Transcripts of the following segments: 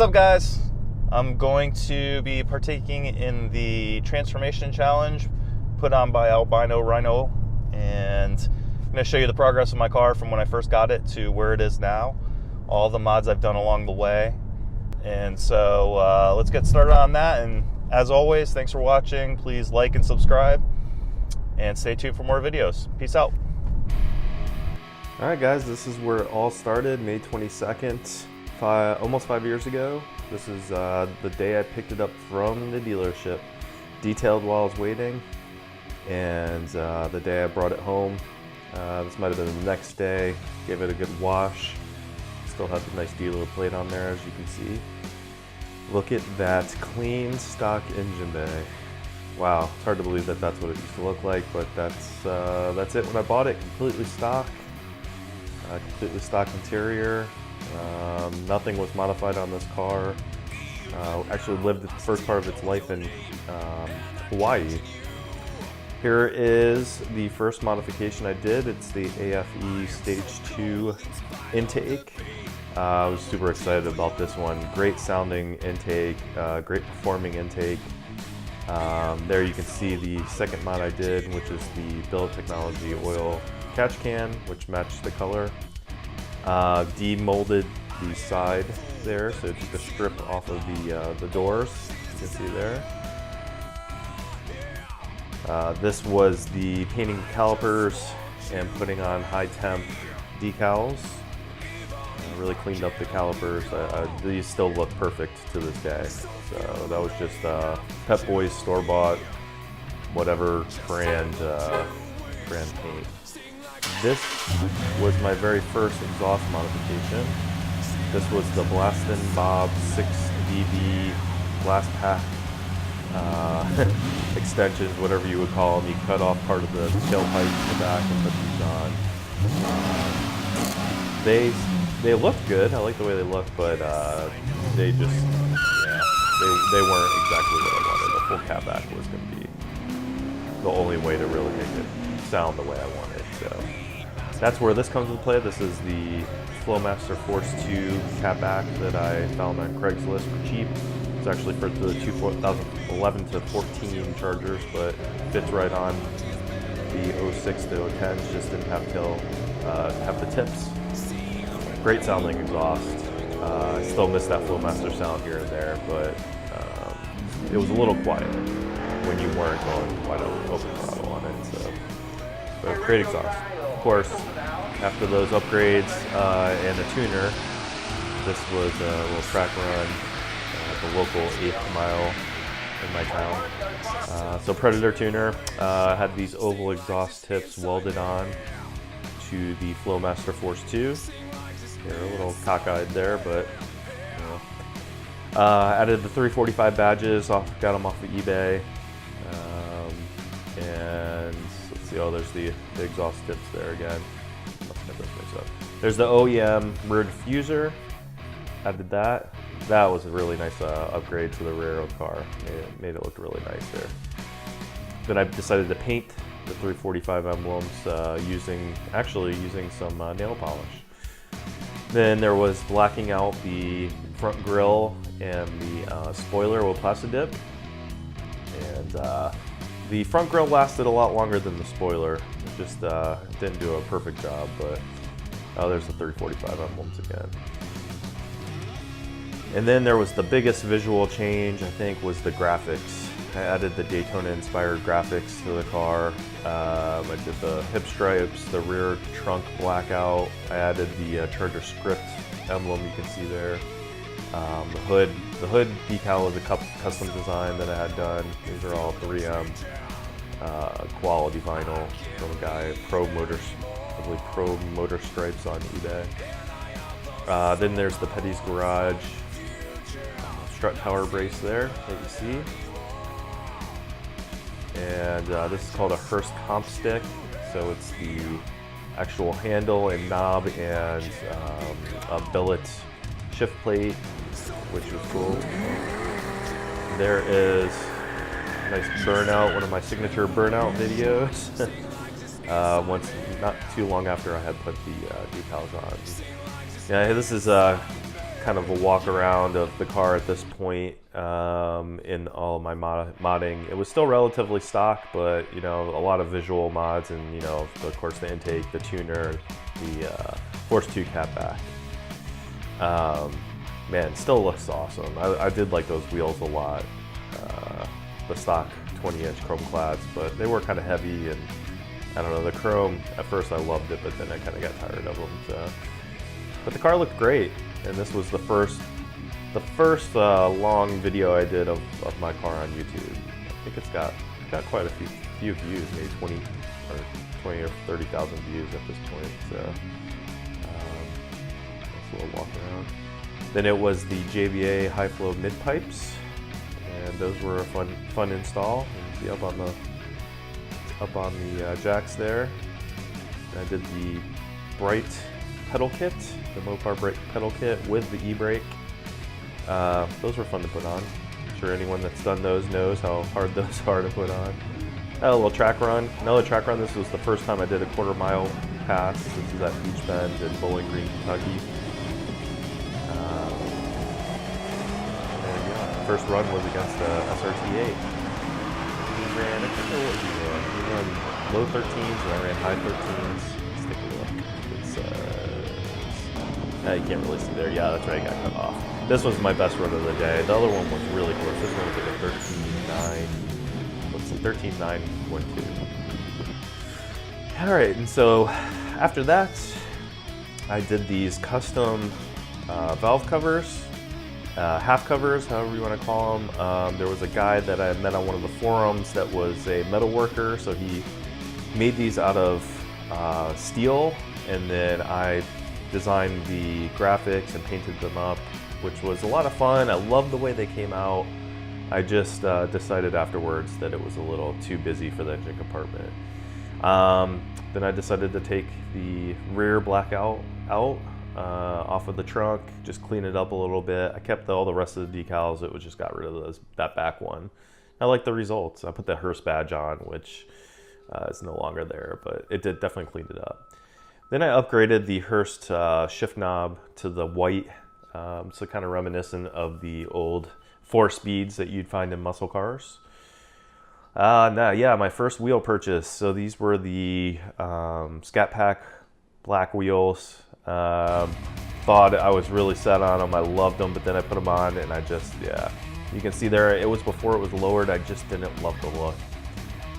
What's up, guys? I'm going to be partaking in the transformation challenge put on by AlbinoRhino, and I'm going to show you the progress of my car from when I first got it to where it is now, all the mods I've done along the way. And so let's get started on that. And as always, thanks for watching. Please like and subscribe, and stay tuned for more videos. Peace out. All right, guys, this is where it all started, May 22nd, almost 5 years ago. This is the day I picked it up from the dealership, detailed while I was waiting, and the day I brought it home. This might have been the next day. Gave it a good wash. Still has a nice dealer plate on there, as you can see. Look at that clean stock engine bay. Wow, it's hard to believe that that's what it used to look like, but that's it when I bought it. Completely stock interior. Nothing was modified on this car. Actually lived the first part of its life in Hawaii. Here is the first modification I did. It's the AFE Stage 2 intake. I was super excited about this one. Great sounding intake, great performing intake. There you can see the second mod I did, which is the Billet Technology oil catch can, which matched the color. Demolded the side there, so took a strip off of the doors, you can see there. This was the painting calipers and putting on high temp decals. Really cleaned up the calipers. These still look perfect to this day. So that was just Pep Boys store-bought, whatever brand paint. This was my very first exhaust modification. This was the Blastin' Bob 6DB blast pack extensions, whatever you would call them. You cut off part of the tailpipe in the back and put these on. They looked good. I like the way they look, but they just, they weren't exactly what I wanted. The full catback was going to be the only way to really make it sound the way I wanted. So that's where this comes into play. This is the Flowmaster Force 2 catback that I found on Craigslist for cheap. It's actually for the 2011 to 14 Chargers, but fits right on. The 06 to 010s just didn't have the tips. Great sounding exhaust. I still miss that Flowmaster sound here and there, but it was a little quiet when you weren't going quite open throttle on it. So, but great exhaust. Of course, after those upgrades and a tuner, this was a little track run at the local 8th mile in my town. So Predator tuner, had these oval exhaust tips welded on to the Flowmaster Force 2. They're a little cockeyed there, but you know. Added the 345 badges, got them off of eBay. And let's see, oh, there's the exhaust tips there again. Let's get this mixed up. There's the OEM rear diffuser. Added that. That was a really nice upgrade to the rear of the car. Made it look really nice there. Then I decided to paint the 345 emblems using some nail polish. Then there was blacking out the front grille and the spoiler with Plastidip. And the front grille lasted a lot longer than the spoiler. It just didn't do a perfect job, but there's the 345 emblems again. And then there was the biggest visual change, I think, was the graphics. I added the Daytona-inspired graphics to the car. I did the hip stripes, the rear trunk blackout. I added the Charger script emblem you can see there. The hood decal is a custom design that I had done. These are all 3M quality vinyl from a guy, Pro Motor Stripes on eBay. Then there's the Petty's Garage strut power brace there that you see. And this is called a Hearst comp stick. So it's the actual handle and knob and a billet shift plate, which was cool. There is a nice burnout, one of my signature burnout videos. Not too long after I had put the decals on. Yeah, this is kind of a walk around of the car at this point in all of my modding. It was still relatively stock, but you know, a lot of visual mods, and you know, of course, the intake, the tuner, the Force 2 catback. Man, still looks awesome. I did like those wheels a lot. The stock 20-inch chrome clads, but they were kind of heavy, and I don't know, the chrome, at first I loved it, but then I kind of got tired of them. So. But the car looked great, and this was the first long video I did of my car on YouTube. I think it's got quite a few views, maybe 20 or 30,000 views at this point. So nice little walk around. Then it was the JVA high flow mid pipes, and those were a fun install. You can see up on the jacks there. I did the Bright pedal kit, the Mopar brake pedal kit with the e-brake. Those were fun to put on. I'm sure anyone that's done those knows how hard those are to put on. A little track run. Another track run. This was the first time I did a quarter-mile pass. This is at Beach Bend in Bowling Green, Kentucky. And yeah, first run was against the SRT8. He ran, I can't remember what he ran. He ran low 13s and I ran high 13s. Let's take a look. You can't really see there. Yeah, that's right, I got cut off. This was my best run of the day. The other one was really close. This one was like a 13.9. Let's see, 13.912. All right, and so after that, I did these custom valve covers, half covers, however you want to call them. There was a guy that I met on one of the forums that was a metal worker, so he made these out of steel, and then I designed the graphics and painted them up, which was a lot of fun. I loved the way they came out. I just decided afterwards that it was a little too busy for the engine compartment. Then I decided to take the rear blackout out off of the trunk, just clean it up a little bit. I kept all the rest of the decals. It was just got rid of that back one. I like the results. I put the Hearst badge on, which is no longer there, but it did definitely clean it up. Then I upgraded the Hearst shift knob to the white, so kind of reminiscent of the old 4-speeds that you'd find in muscle cars. Yeah, my first wheel purchase. So these were the Scat Pack black wheels. Thought I was really set on them. I loved them, but then I put them on and I just, yeah. You can see there, it was before it was lowered. I just didn't love the look.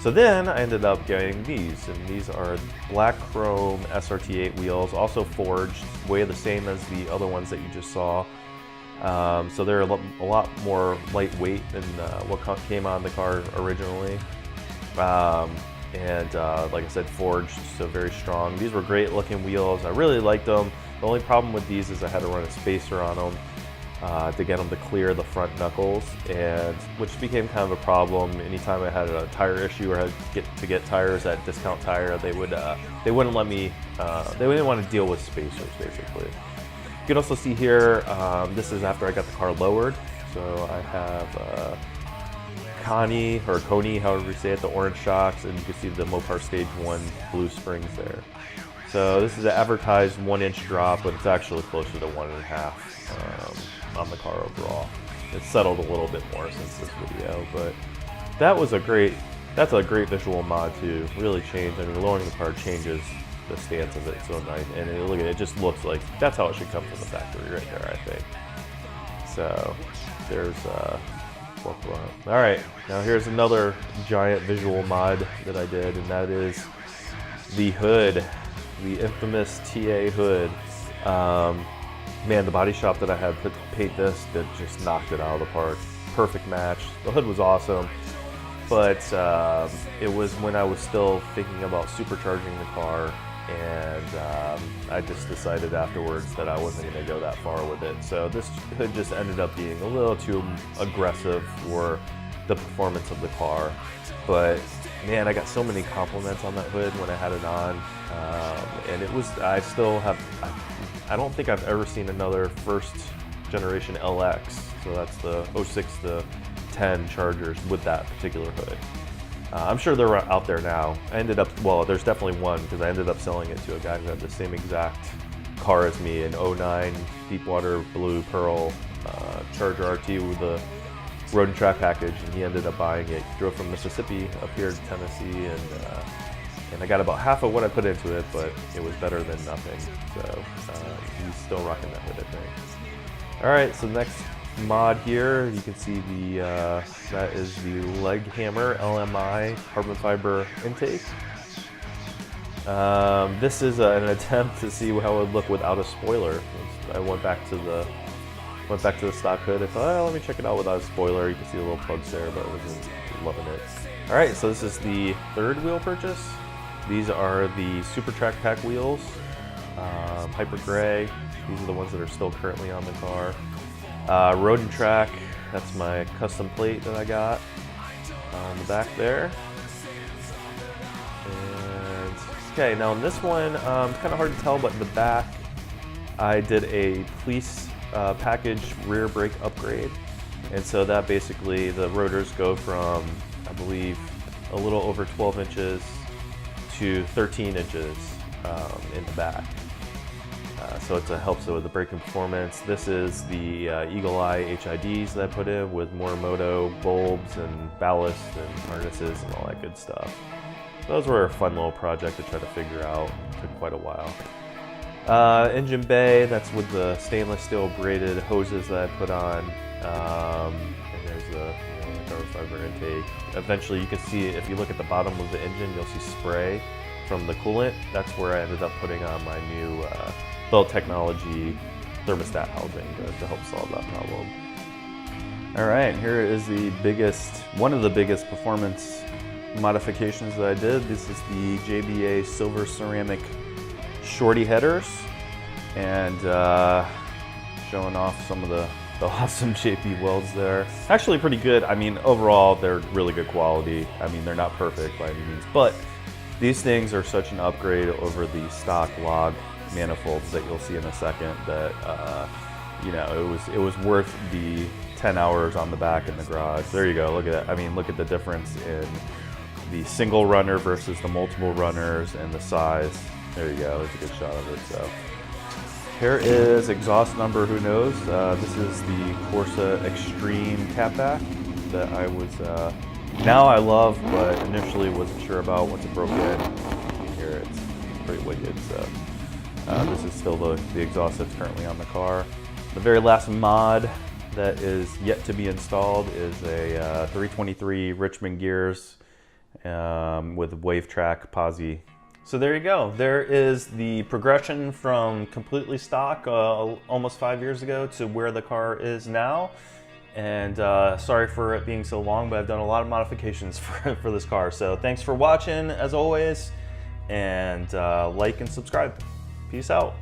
So then I ended up getting these, and these are black chrome SRT8 wheels, also forged, way the same as the other ones that you just saw. So they're a lot more lightweight than what came on the car originally. Like I said, forged, so very strong. These were great looking wheels. I really liked them. The only problem with these is I had to run a spacer on them to get them to clear the front knuckles, and which became kind of a problem. Anytime I had a tire issue or had to get tires at Discount Tire, they wouldn't let me. They didn't want to deal with spacers, basically. You can also see here, this is after I got the car lowered. So I have Coney, however you say it, the orange shocks, and you can see the Mopar Stage 1 blue springs there. So this is an advertised 1-inch drop, but it's actually closer to 1.5 on the car overall. It's settled a little bit more since this video, but that's a great visual mod to really change. I mean, lowering the car changes the stance of it so nice, and look at it, just looks like that's how it should come from the factory right there, I think. So there's all right, now here's another giant visual mod that I did, and that is the hood, the infamous TA hood. Man, the body shop that I had paint this, that just knocked it out of the park. Perfect match. The hood was awesome, but it was when I was still thinking about supercharging the car, and I just decided afterwards that I wasn't going to go that far with it. So this hood just ended up being a little too aggressive for the performance of the car. But man, I got so many compliments on that hood when I had it on, and it was. I don't think I've ever seen another first generation LX. So that's the 06 to 10 Chargers with that particular hood. I'm sure they're out there now. There's definitely one, because I ended up selling it to a guy who had the same exact car as me, an '09 Deepwater Blue Pearl Charger RT with the road and track package, and he ended up buying it. He drove from Mississippi up here to Tennessee, and I got about half of what I put into it, but it was better than nothing. So he's still rocking that hood, I think. All right, so the next mod here, you can see that is the leg hammer LMI carbon fiber intake. This is an attempt to see how it would look without a spoiler. I went back to the stock hood. I thought, oh, let me check it out without a spoiler. You can see the little plugs there, but I wasn't loving it. All right, so this is the third wheel purchase. These are the Super Track Pack wheels, Hyper Gray. These are the ones that are still currently on the car. Road and Track, that's my custom plate that I got on the back there. And okay, now in this one, it's kind of hard to tell, but in the back, I did a police package rear brake upgrade. And so that basically, the rotors go from, I believe, a little over 12 inches to 13 inches in the back. So it helps with the braking performance. This is the Eagle Eye HIDs that I put in with Morimoto bulbs and ballast and harnesses and all that good stuff. Those were a fun little project to try to figure out. It took quite a while. Engine bay, that's with the stainless steel braided hoses that I put on. And there's the carbon fiber intake. Eventually you can see, if you look at the bottom of the engine, you'll see spray from the coolant. That's where I ended up putting on my new Belt Technology thermostat housing to help solve that problem. All right, here is one of the biggest performance modifications that I did. This is the JBA silver ceramic shorty headers, and showing off some of the awesome JP welds there. Actually pretty good. I mean, overall, they're really good quality. I mean, they're not perfect by any means, but these things are such an upgrade over the stock log manifolds that you'll see in a second that, it was worth the 10 hours on the back in the garage. There you go, look at that. I mean, look at the difference in the single runner versus the multiple runners and the size. There you go, there's a good shot of it. So here is exhaust number who knows. This is the Corsa Extreme catback that I was, now I love, but initially wasn't sure about once it broke in. Here it's pretty wicked. So this is still the exhaust that's currently on the car. The very last mod that is yet to be installed is a 323 Richmond gears with wave track posi. So there you go. There is the progression from completely stock almost 5 years ago to where the car is now. And sorry for it being so long, but I've done a lot of modifications for this car. So thanks for watching as always, and like and subscribe. Peace out.